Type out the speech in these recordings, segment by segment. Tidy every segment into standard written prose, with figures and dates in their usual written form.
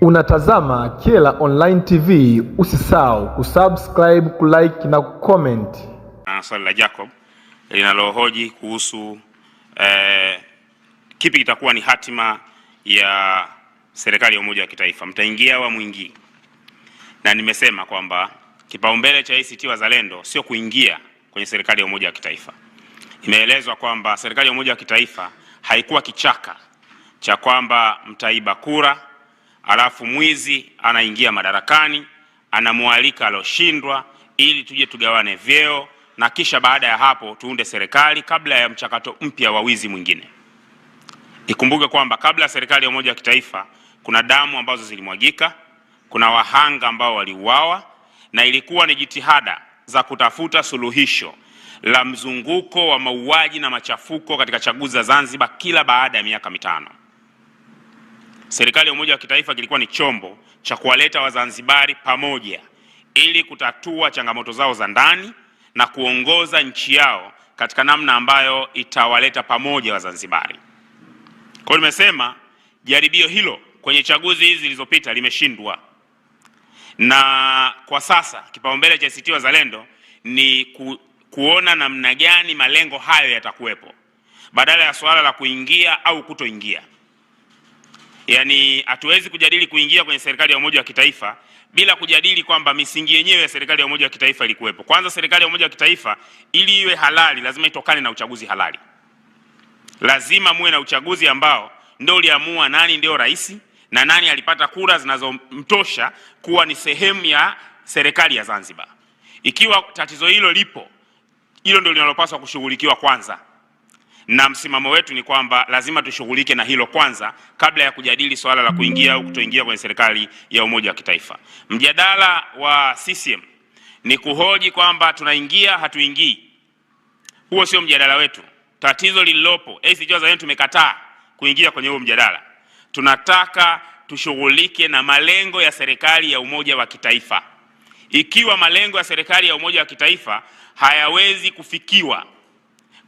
Unatazama Kyela Online TV, usisahau kusubscribe, kulike na kucomment. Swali la Jacob linalohoji kuhusu kipi kitakuwa ni hatima ya serikali ya umoja wa kitaifa, mtaingia au muingii? Na nimesema kwamba kipaumbele cha ACT Wazalendo sio kuingia kwenye serikali ya umoja wa kitaifa. Imeelezwa kwamba serikali ya umoja wa kitaifa haikuwa kichaka cha kwamba mtaiba kura alafu mwizi anaingia madarakani, anamualika aloshindwa ili tuje tugawane vyeo na kisha baada ya hapo tuunde serikali kabla ya mchakato mpya wa wizi mwingine. Ikumbuke kwamba kabla ya serikali ya umoja wa kitaifa kuna damu ambazo zilimwagika, kuna wahanga ambao waliuawa, na ilikuwa ni jitihada za kutafuta suluhisho la mzunguko wa mauaji na machafuko katika chaguzi za Zanzibar kila baada ya miaka mitano. Serikali ya umoja wa kitaifa kilikuwa ni chombo cha kuwaleta Wazanzibari pamoja ili kutatua changamoto zao za ndani na kuongoza nchi yao katika namna ambayo itawaleta pamoja Wazanzibari. Kwa hiyo nimesema jaribio hilo kwenye chaguzi hizi zilizopita limeshindwa, na kwa sasa kipaumbele cha ACT Wazalendo ni kuona namna gani malengo hayo yatakuwepo badala ya swala la kuingia au kutoingia. Yaani hatuwezi kujadili kuingia kwenye serikali ya umoja wa kitaifa bila kujadili kwamba misingi yenyewe ya serikali ya umoja wa kitaifa ilikuwepo. Kwanza, serikali ya umoja wa kitaifa ili iwe halali lazima itokane na uchaguzi halali. Lazima muwe na uchaguzi ambao ndio uliamua nani ndio rais na nani alipata kura zinazomtosha kuwa ni sehemu ya serikali ya Zanzibar. Ikiwa tatizo hilo lipo, hilo ndio linalopaswa kushughulikiwa kwanza. Na msimamo wetu ni kwamba lazima tushughulike na hilo kwanza kabla ya kujadili swala la kuingia au kutoingia kwenye serikali ya umoja wa kitaifa. Mjadala wa CCM ni kuhoji kwamba tunaingia hatuingii. Huo sio mjadala wetu. Tatizo lililopo, ACT Wazalendo tumekataa kuingia kwenye huo mjadala. Tunataka tushughulike na malengo ya serikali ya umoja wa kitaifa. Ikiwa malengo ya serikali ya umoja wa kitaifa hayawezi kufikiwa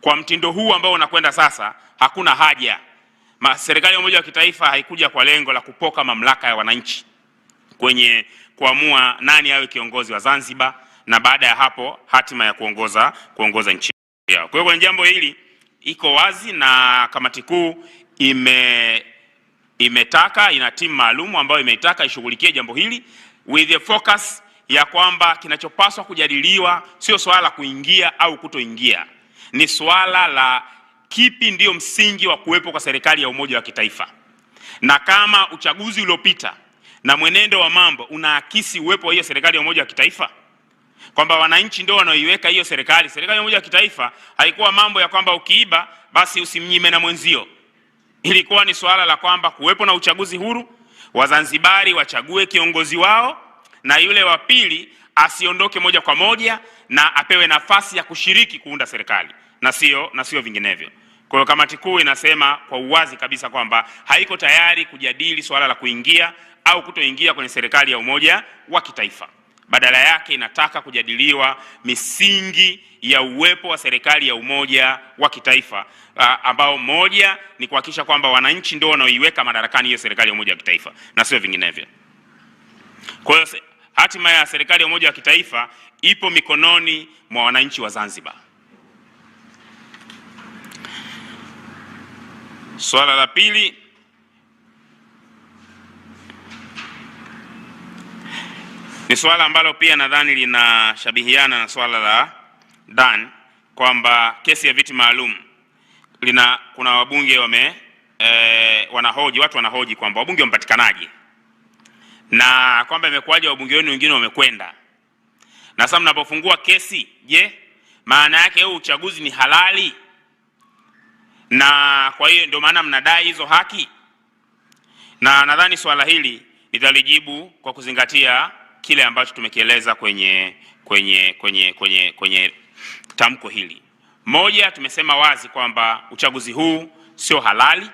kwa mtindo huu ambao unakwenda sasa, hakuna haja. Serikali ya umoja wa kitaifa haikuja kwa lengo la kupoka mamlaka ya wananchi kwenye kuamua nani awe kiongozi wa Zanzibar na baada ya hapo hatima ya kuongoza nchi yao. Kwa hiyo kwenye jambo hili iko wazi, na kamati kuu ina timu maalum ambayo imeitaka ishughulikie jambo hili with the focus ya kwamba kinachopaswa kujadiliwa sio swala la kuingia au kutoingia, ni swala la kipi ndio msingi wa kuwepo kwa serikali ya umoja wa kitaifa. Na kama uchaguzi uliopita na mwenendo wa mambo unaakisi uwepo wa hiyo serikali ya umoja wa kitaifa, kwamba wananchi ndio wanaoiweka hiyo serikali ya umoja wa kitaifa, haikuwa mambo ya kwamba ukiiba basi usimnyime na mwenzio. Ilikuwa ni swala la kwamba kuwepo na uchaguzi huru, Wazanzibari wachague kiongozi wao na yule wa pili asiondoke moja kwa moja na apewe nafasi ya kushiriki kuunda serikali na sio vinginevyo. Kwa hiyo kamati kuu inasema kwa uwazi kabisa kwamba haiko tayari kujadili swala la kuingia au kutoingia kwenye serikali ya umoja wa kitaifa. Badala yake inataka kujadiliwa misingi ya uwepo wa serikali ya umoja wa kitaifa, ambao moja ni kuhakikisha kwamba wananchi ndio wanaoiweka madarakani hiyo serikali ya umoja wa kitaifa na sio vinginevyo. Kwa hiyo hatima ya serikali ya umoja wa kitaifa ipo mikononi mwa wananchi wa Zanzibar. Swala la pili ni swala ambalo pia nadhani linashabihiana na swala la Dan, kwamba kesi ya viti maalum kuna wabunge watu wanahoji kwamba wabunge wampatikanaje na kwamba imekuwaje wabunge wenu wengine wamekwenda. Na sasa mnapofungua kesi, je, maana yake huu uchaguzi ni halali? Na kwa hiyo ndio maana mnadai hizo haki? Na nadhani swala hili nitalijibu kwa kuzingatia kile ambacho tumekieleza kwenye tamko hili. Moja, tumesema wazi kwamba uchaguzi huu sio halali,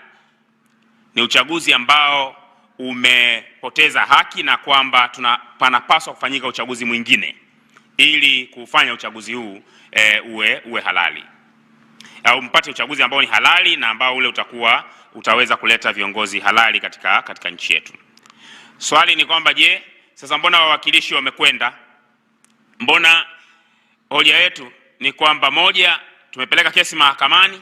ni uchaguzi ambao umepoteza haki na kwamba panapaswa kufanyika uchaguzi mwingine ili kufanya uchaguzi huu uwe halali, au mpate uchaguzi ambao ni halali na ambao ule utaweza kuleta viongozi halali katika nchi yetu. Swali ni kwamba je, sasa mbona wawakilishi wamekwenda? Mbona hoja yetu ni kwamba moja, tumepeleka kesi mahakamani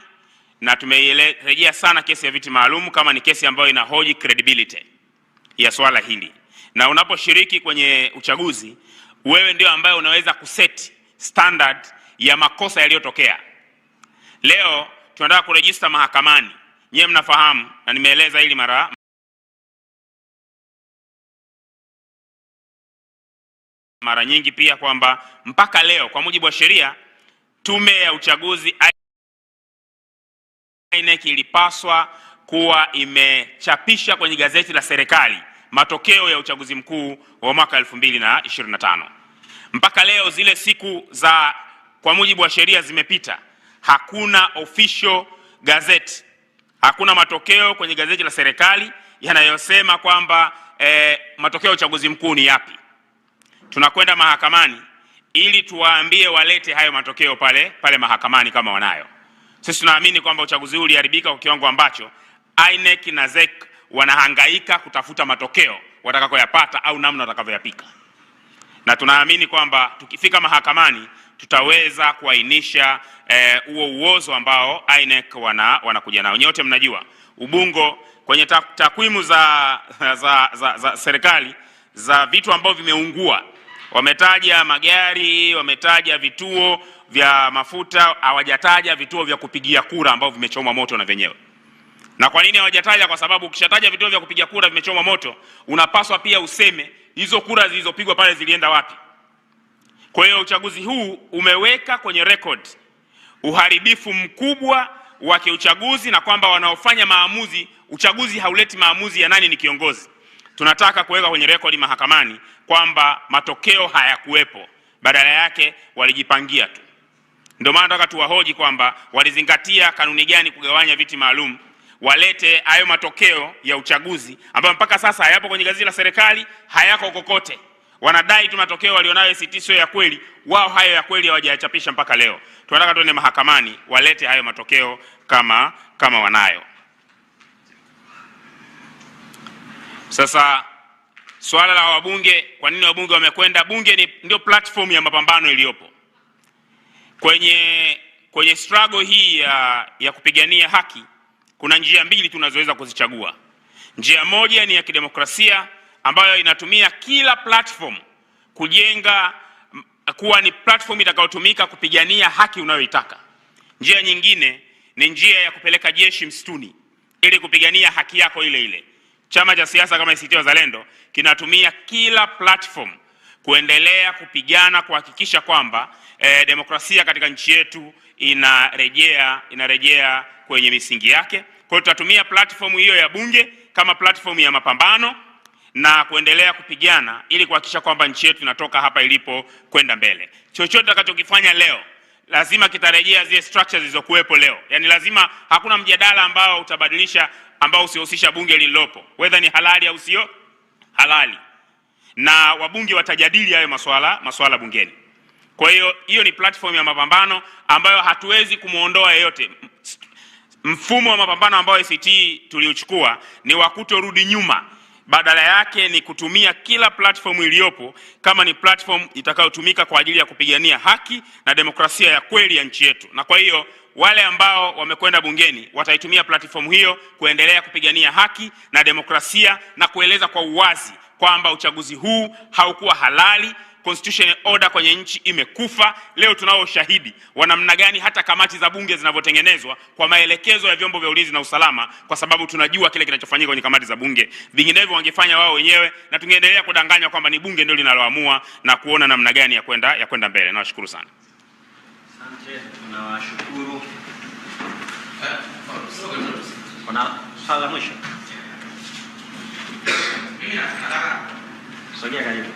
na tumeirejea sana kesi ya viti maalum kama ni kesi ambayo inahoji credibility ya swala hili. Na unaposhiriki kwenye uchaguzi, wewe ndio ambaye unaweza kuset standard ya makosa yaliyotokea. Leo tunataka kurejista mahakamani. Nyewe mnafahamu na nimeeleza hili mara nyingi pia kwamba mpaka leo kwa mujibu wa sheria, tume ya uchaguzi INEC ilipaswa kuwa imechapisha kwenye gazeti la serikali matokeo ya uchaguzi mkuu wa mwaka 2025. Mpaka leo zile siku za kwa mujibu wa sheria zimepita. Hakuna official gazeti, hakuna matokeo kwenye gazeti la serikali yanayosema kwamba matokeo ya uchaguzi mkuu ni yapi. Tunakwenda mahakamani ili tuwaambie walete hayo matokeo pale mahakamani kama wanayo. Sisi tunaamini kwamba uchaguzi huu uliharibika kwa kiwango ambacho INEC na ZEC wanahangaika kutafuta matokeo watakayoyapata au namna watakavyoyapika. Na tunaamini kwamba tukifika mahakamani tutaweza kuainisha huo uozo ambao INEC wanakuja nao. Nyote mnajua Ubungo kwenye takwimu za serikali za vitu ambavyo vimeungua, wametaja magari, wametaja vituo vya mafuta, hawajataja vituo vya kupigia kura ambavyo vimechomwa moto na venyewe. Na kwa nini hawajataja? Kwa sababu ukishataja vituo vya kupigia kura vimechomwa moto, unapaswa pia useme hizo kura zilizopigwa pale zilienda wapi. Kwa hiyo uchaguzi huu umeweka kwenye record uharibifu mkubwa wa kiuchaguzi, na kwamba wanaofanya maamuzi, uchaguzi hauleti maamuzi ya nani ni kiongozi. Tunataka kuweka kwenye rekodi mahakamani kwamba matokeo hayakuwepo, badala yake walijipangia tu. Ndio maana nataka tuwahoji kwamba walizingatia kanuni gani kugawanya viti maalum, walete hayo matokeo ya uchaguzi ambayo mpaka sasa hayapo kwenye gazeti la serikali, hayako kokote. Wanadai tu matokeo walionayo ACT sio ya kweli, wao hayo ya kweli hawajayachapisha mpaka leo. Tunataka tuende mahakamani walete hayo matokeo kama wanayo. Sasa swala la wabunge, kwa nini wabunge wamekwenda? Bunge ndio platform ya mapambano iliyopo. Kwenye struggle hii ya kupigania haki, kuna njia mbili tunazoweza kuzichagua. Njia moja ni ya kidemokrasia ambayo inatumia kila platform kujenga kuwa ni platform itakayotumika kupigania haki unayoitaka. Njia nyingine ni njia ya kupeleka jeshi msituni ili kupigania haki yako ile ile. Chama cha siasa kama ACT Wazalendo kinatumia kila platform kuendelea kupigana kuhakikisha kwamba demokrasia katika nchi yetu inarejea kwenye misingi yake. Kwa hiyo tutatumia platform hiyo ya bunge kama platform ya mapambano na kuendelea kupigana ili kuhakikisha kwamba nchi yetu inatoka hapa ilipo kwenda mbele. Chochote tutakachokifanya leo lazima kitarejea zile structures zilizokuwepo leo. Yaani lazima, hakuna mjadala ambao utabadilisha ambao usihusisha bunge lililopo, whether ni halali au sio halali. Na wabunge watajadili hayo masuala bungeni. Kwa hiyo hiyo ni platform ya mapambano ambayo hatuwezi kumuondoa yeyote. Mfumo wa mapambano ambao ACT tuliuchukua ni wa kutorudi nyuma. Badala yake ni kutumia kila platform iliyopo kama ni platform itakayotumika kwa ajili ya kupigania haki na demokrasia ya kweli ya nchi yetu. Na kwa hiyo wale ambao wamekwenda bungeni wataitumia platform hiyo kuendelea kupigania haki na demokrasia na kueleza kwa uwazi kwamba uchaguzi huu haukuwa halali, constitutional order kwenye nchi imekufa. Leo tunao ushahidi wa namna gani hata kamati za bunge zinavyotengenezwa kwa maelekezo ya vyombo vya ulinzi na usalama, kwa sababu tunajua kile kinachofanyika kwenye kamati za bunge. Vinginevyo wangefanya wao wenyewe na tungeendelea kudanganywa kwamba ni bunge ndio linaloamua na kuona namna gani ya kwenda mbele. Nawashukuru sana. Asante, tunawashukuru. Kuna swali la mwisho? Sogea karibu.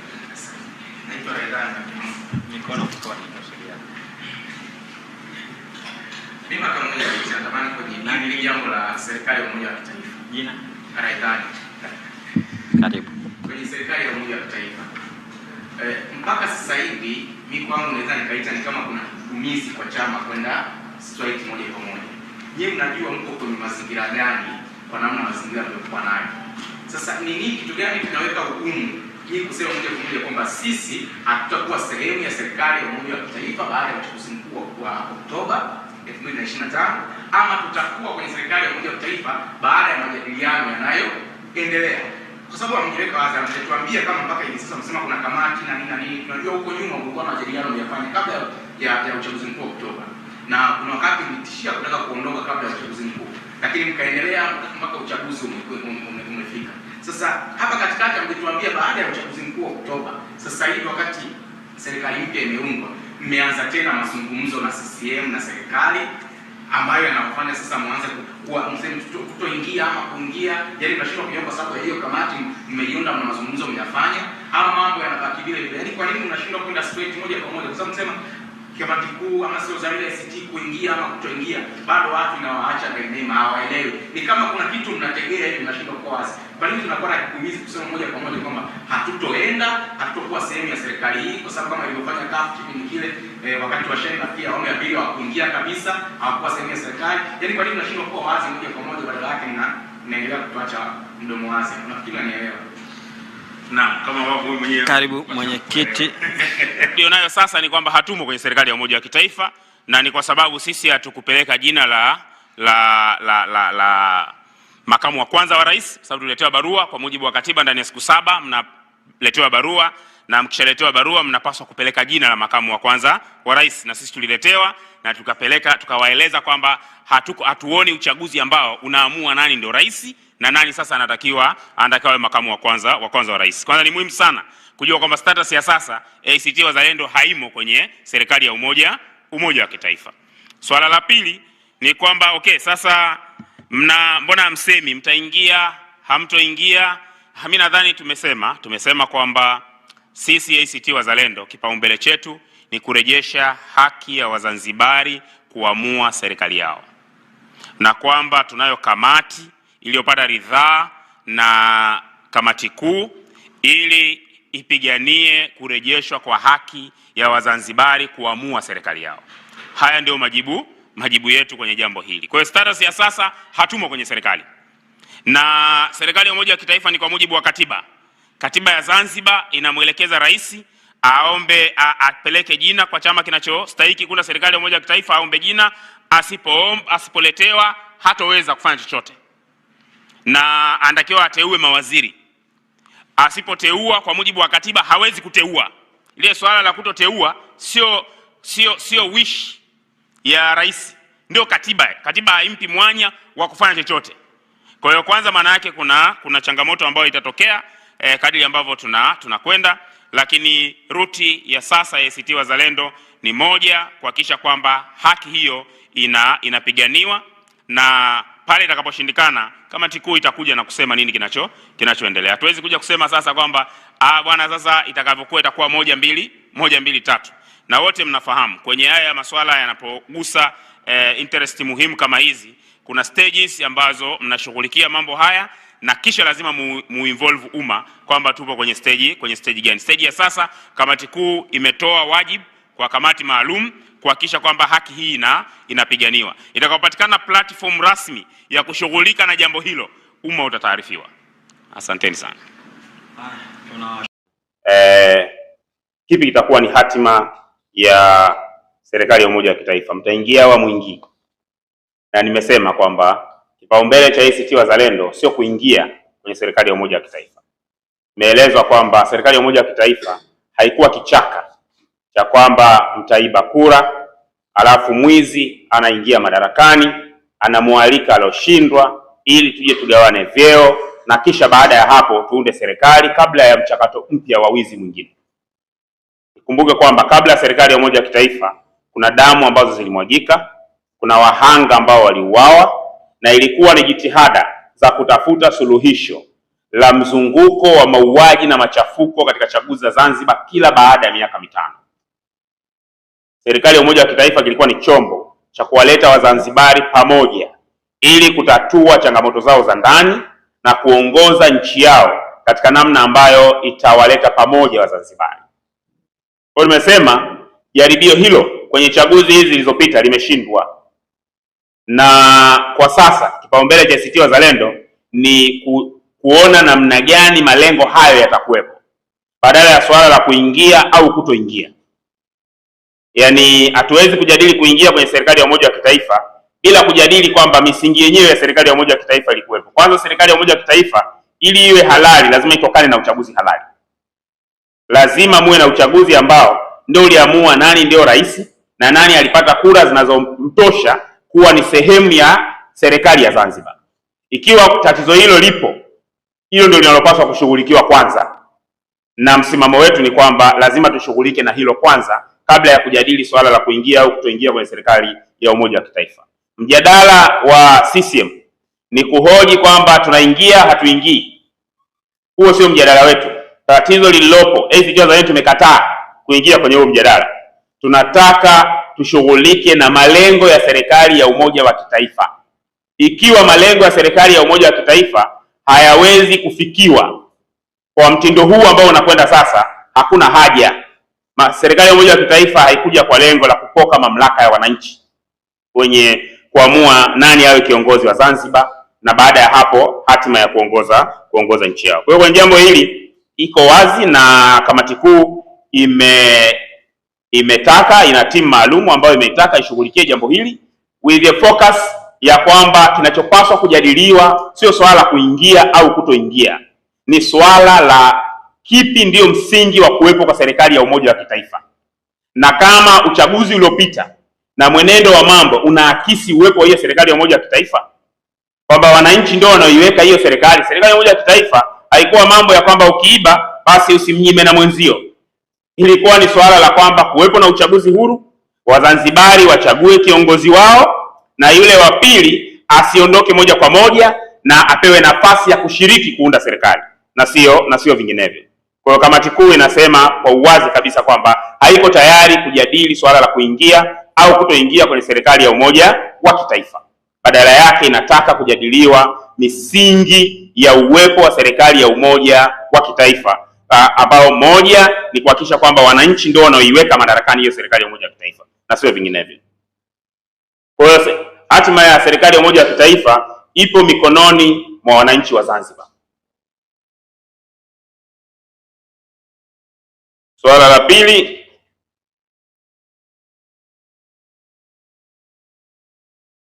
Naitwa Raidhani. Mikono kwa sogea. Mimi kama mwenyekiti natamani kwenye jambo la serikali ya umoja wa kitaifa. Jina? Raidhani. Karibu. Kwenye serikali ya umoja wa kitaifa. Mpaka sasa hivi mimi kwangu naweza nikaita ni kama kuna umizi kwa chama kwenda strike moja kwa moja. Je, mnajua mko kwenye mazingira gani kwa namna mazingira mliokuwa nayo? Sasa ni nini, kitu gani kinaweka ugumu ili kusema moja kwa moja kwamba sisi hatutakuwa sehemu ya serikali ya umoja wa kitaifa baada ya uchaguzi mkuu wa Oktoba 2025, ama tutakuwa kwenye serikali ya umoja wa kitaifa baada ya majadiliano yanayoendelea? Kwa sababu ameweka wazi, anatuambia kama mpaka hivi sasa msema kuna kamati na nini na nini. Tunajua huko nyuma kulikuwa majadiliano yafanya kabla ya uchaguzi mkuu wa Oktoba, na kuna wakati mlitishia kutaka kuondoka kabla ya uchaguzi mkuu, lakini mkaendelea mpaka uchaguzi umefika. Sasa hapa katikati mlituambia baada ya uchaguzi mkuu wa Oktoba, sasa hivi wakati serikali mpya imeundwa, mmeanza tena mazungumzo na CCM na serikali ambayo yanafanya sasa mwanze kutoingia ama kuingia, yaani tunashindwa kuiomba sababu ya hiyo kamati mmeiunda, mna mazungumzo mnafanya, ama mambo yanabaki vile vile. Yaani kwa nini mnashindwa kwenda straight moja kwa moja? Kwa sababu msema kamati kuu ama sio za ile ACT kuingia ama kutoingia, bado watu inawaacha daima hawaelewi. Ni kama kuna kitu mnategea hivi, mnashindwa kwa wazi. Kwa nini tunakuwa na kikumizi kusema moja kwa moja kwamba hatutoenda, hatutokuwa sehemu ya serikali hii? Kwa sababu kama ilivyofanya CUF kipindi kile wakati wa Shein, pia awamu ya pili hawakuingia kabisa, hawakuwa sehemu ya serikali. Yaani kwa nini tunashindwa kuwa wazi moja kwa moja, badala yake mnaendelea kutuacha mdomo wazi? Nafikiri unanielewa. Naam, kama wao mwenyewe. Karibu mwenyekiti. Ndio nayo sasa ni kwamba hatumo kwenye serikali ya umoja wa kitaifa, na ni kwa sababu sisi hatukupeleka jina la makamu wa kwanza wa rais, sababu tuliletewa barua kwa mujibu wa katiba, ndani ya siku 7 mnaletewa barua, na mkishaletewa barua mnapaswa kupeleka jina la makamu wa kwanza wa rais, na sisi tuliletewa na tukapeleka, tukawaeleza kwamba hatuoni uchaguzi ambao unaamua nani ndio rais na nani sasa anatakiwa makamu wa kwanza wa rais. Kwanza ni muhimu sana kujua kwamba status ya sasa ACT Wazalendo haimo kwenye serikali ya umoja wa kitaifa. Swala la pili ni kwamba okay, sasa mbona msemi mtaingia hamtoingia? Mimi nadhani tumesema kwamba sisi ACT Wazalendo kipaumbele chetu ni kurejesha haki ya Wazanzibari kuamua serikali yao, na kwamba tunayo kamati iliyopata ridhaa na kamati kuu ili ipiganie kurejeshwa kwa haki ya Wazanzibari kuamua serikali yao. Haya ndio majibu yetu kwenye jambo hili. Kwa hiyo status ya sasa hatumo kwenye serikali, na serikali ya umoja wa kitaifa ni kwa mujibu wa katiba. Katiba ya Zanzibar inamwelekeza rais apeleke jina kwa chama kinachostahili kuna serikali ya umoja wa kitaifa, aombe jina, asipoletewa hatoweza kufanya chochote, na anatakiwa ateue mawaziri. Asipoteua kwa mujibu wa katiba hawezi kuteua. Ile swala la kutoteua sio wish ya rais, ndio katiba haimpi mwanya wa kufanya chochote. Kwa hiyo kwanza, maana yake kuna changamoto ambayo itatokea kadiri ambavyo tunakwenda, lakini ruti ya sasa ya ACT Wazalendo ni moja, kuhakikisha kwamba haki hiyo inapiganiwa, na pale itakaposhindikana kamati kuu itakuja na kusema nini kinachoendelea. Hatuwezi kuja kusema sasa kwamba bwana sasa itakavyokuwa itakuwa 1 2 3. Na wote mnafahamu kwenye haya masuala yanapogusa interest muhimu kama hizi, kuna stages ambazo mnashughulikia mambo haya, na kisha lazima muinvolve umma kwamba tupo kwenye stage gani. Stage ya sasa kamati kuu imetoa wajibu kwa kamati maalum kuhakikisha kwamba haki hii inapiganiwa. Itakapopatikana platform rasmi ya kushughulika na jambo hilo, umma utataarifiwa. Asanteni sana. Kipi kitakuwa ni hatima ya serikali ya umoja wa kitaifa? Mtaingia au muingii? Na nimesema kwamba kipaumbele cha ACT Wazalendo sio kuingia kwenye serikali ya umoja wa kitaifa. Imeelezwa kwamba serikali ya umoja wa kitaifa haikuwa kichaka cha kwamba mtaiba kura alafu mwizi anaingia madarakani anamwalika aloshindwa ili tuje tugawane vyeo na kisha baada ya hapo tuunde serikali kabla ya mchakato mpya wa wizi mwingine. Kumbuke kwamba kabla ya serikali ya umoja wa kitaifa kuna damu ambazo zilimwagika, kuna wahanga ambao waliuawa, na ilikuwa ni jitihada za kutafuta suluhisho la mzunguko wa mauaji na machafuko katika chaguzi za Zanzibar kila baada ya miaka 5. Serikali ya umoja wa kitaifa kilikuwa ni chombo cha kuwaleta Wazanzibari pamoja ili kutatua changamoto zao za ndani na kuongoza nchi yao katika namna ambayo itawaleta pamoja Wazanzibari. Kwa nimesema jaribio hilo kwenye chaguzi hizi zilizopita limeshindwa, na kwa sasa kipaumbele cha ACT Wazalendo ni kuona namna gani malengo hayo yatakuwepo, badala ya swala la kuingia au kutoingia. Yaani hatuwezi kujadili kuingia kwenye serikali ya umoja wa kitaifa bila kujadili kwamba misingi yenyewe ya serikali ya umoja wa kitaifa ilikuwepo. Kwanza, serikali ya umoja wa kitaifa ili iwe halali lazima itokane na uchaguzi halali. Lazima muwe na uchaguzi ambao ndio uliamua nani ndio rais na nani alipata kura zinazomtosha kuwa ni sehemu ya serikali ya Zanzibar. Ikiwa tatizo hilo lipo, hilo ndio linalopaswa kushughulikiwa kwanza, na msimamo wetu ni kwamba lazima tushughulike na hilo kwanza kabla ya kujadili swala la kuingia au kutoingia kwenye serikali ya umoja wa kitaifa. Mjadala wa CCM ni kuhoji kwamba tunaingia hatuingii. Huo sio mjadala wetu. Tatizo lililopo, ACT Wazalendo tumekataa kuingia kwenye huo mjadala. Tunataka tushughulike na malengo ya serikali ya umoja wa kitaifa. Ikiwa malengo ya serikali ya umoja wa kitaifa hayawezi kufikiwa kwa mtindo huu ambao unakwenda sasa, hakuna haja. Serikali ya umoja wa kitaifa haikuja kwa lengo la kupoka mamlaka ya wananchi wenye kuamua nani awe kiongozi wa Zanzibar na baada ya hapo hatima ya kuongoza nchi yao. Kwa hiyo kwenye jambo hili iko wazi, na kamati kuu ina timu maalum ambayo imetaka ishughulikie jambo hili with the focus ya kwamba kinachopaswa kujadiliwa sio swala la kuingia au kutoingia, ni swala la kipi ndio msingi wa kuwepo kwa serikali ya umoja wa kitaifa. Na kama uchaguzi uliopita na mwenendo wa mambo unaakisi uwepo wa hiyo serikali ya umoja wa kitaifa, kwamba wananchi ndio wanaoiweka hiyo serikali. Serikali ya umoja wa kitaifa haikuwa mambo ya kwamba ukiiba basi usimnyime na mwenzio. Ilikuwa ni swala la kwamba kuwepo na uchaguzi huru, Wazanzibari wachague kiongozi wao, na yule wa pili asiondoke moja kwa moja na apewe nafasi ya kushiriki kuunda serikali na sio vinginevyo. Kwa hiyo kamati kuu inasema kwa uwazi kabisa kwamba haiko tayari kujadili swala la kuingia au kutoingia kwenye serikali ya umoja wa kitaifa. Badala yake inataka kujadiliwa misingi ya uwepo wa serikali ya umoja wa kitaifa, ambao moja ni kuhakikisha kwamba wananchi ndio wanaoiweka madarakani hiyo serikali ya umoja wa kitaifa na sio vinginevyo. Kwa hiyo hatima ya serikali ya umoja wa kitaifa ipo mikononi mwa wananchi wa Zanzibar. Swala la pili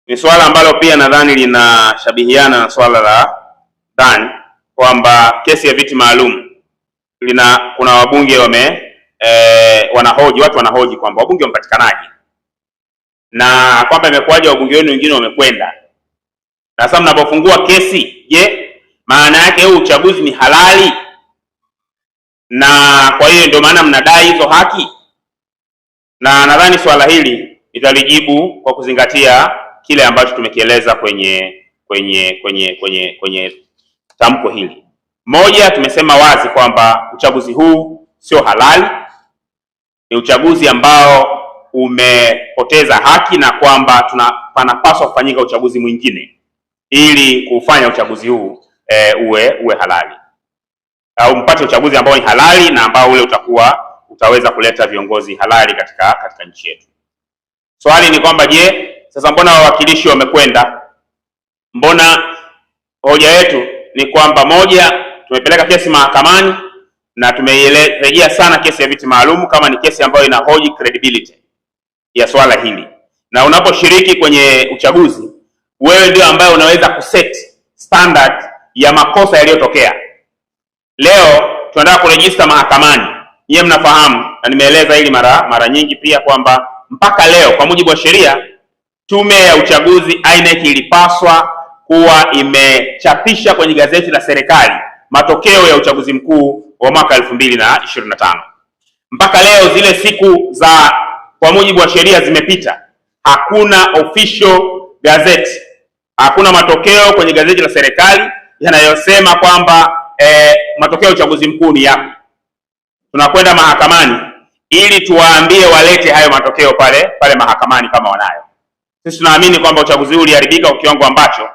ni swala ambalo pia nadhani linashabihiana na swala la ndani, kwamba kesi ya viti maalum kuna wabunge watu wanahoji kwamba wabunge wamepatikanaje na kwamba imekuwaje wabunge wenu wengine wamekwenda. Na sasa mnapofungua kesi, je, maana yake huu uchaguzi ni halali? Na kwa hiyo ndio maana mnadai hizo haki? Na nadhani swala hili nitalijibu kwa kuzingatia kile ambacho tumekieleza kwenye tamko hili. Moja, tumesema wazi kwamba uchaguzi huu sio halali, ni uchaguzi ambao umepoteza haki, na kwamba panapaswa kufanyika uchaguzi mwingine ili kufanya uchaguzi huu uwe halali, au mpate uchaguzi ambao ni halali na ambao ule utaweza kuleta viongozi halali katika nchi yetu. Swali ni kwamba je, sasa mbona wawakilishi wamekwenda? Mbona hoja yetu ni kwamba moja, tumepeleka kesi mahakamani na tumeirejea sana kesi ya viti maalum kama ni kesi ambayo inahoji credibility ya swala hili. Na unaposhiriki kwenye uchaguzi, wewe ndio ambaye unaweza kuset standard ya makosa yaliyotokea. Leo tunataka kurejista mahakamani. Nyie mnafahamu na nimeeleza hili mara nyingi pia kwamba mpaka leo kwa mujibu wa sheria, tume ya uchaguzi INEC ilipaswa kuwa imechapisha kwenye gazeti la serikali matokeo ya uchaguzi mkuu wa mwaka 2025. Mpaka leo zile siku za kwa mujibu wa sheria zimepita. Hakuna official gazeti, hakuna matokeo kwenye gazeti la serikali yanayosema kwamba matokeo ya uchaguzi mkuu ni yapi. Tunakwenda mahakamani ili tuwaambie walete hayo matokeo pale mahakamani kama wanayo. Sisi tunaamini kwamba uchaguzi huu uliharibika kwa kiwango ambacho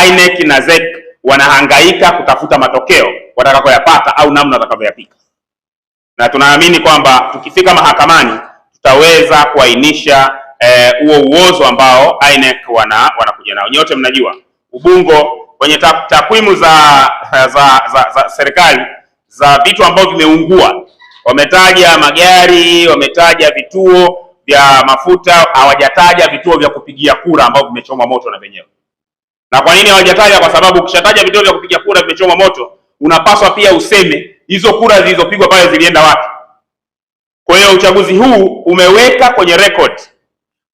INEC na ZEC wanahangaika kutafuta matokeo watakayoyapata au namna watakavyoyapika. Na tunaamini kwamba tukifika mahakamani tutaweza kuainisha huo uozo ambao INEC wanakuja nao. Nyote mnajua Ubungo kwenye takwimu za serikali za vitu ambavyo vimeungua. Wametaja magari, wametaja vituo vya mafuta, hawajataja vituo vya kupigia kura ambavyo vimechomwa moto na wenyewe. Na kwa nini hawajataja? Kwa sababu ukishataja vituo vya kupigia kura vimechomwa moto, unapaswa pia useme hizo kura zilizopigwa pale zilienda wapi. Kwa hiyo uchaguzi huu umeweka kwenye record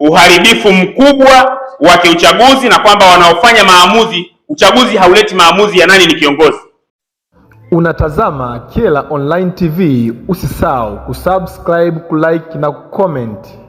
uharibifu mkubwa wa kiuchaguzi, na kwamba wanaofanya maamuzi, uchaguzi hauleti maamuzi ya nani ni kiongozi. Unatazama Kyela Online TV, usisahau kusubscribe, kulike na kucomment.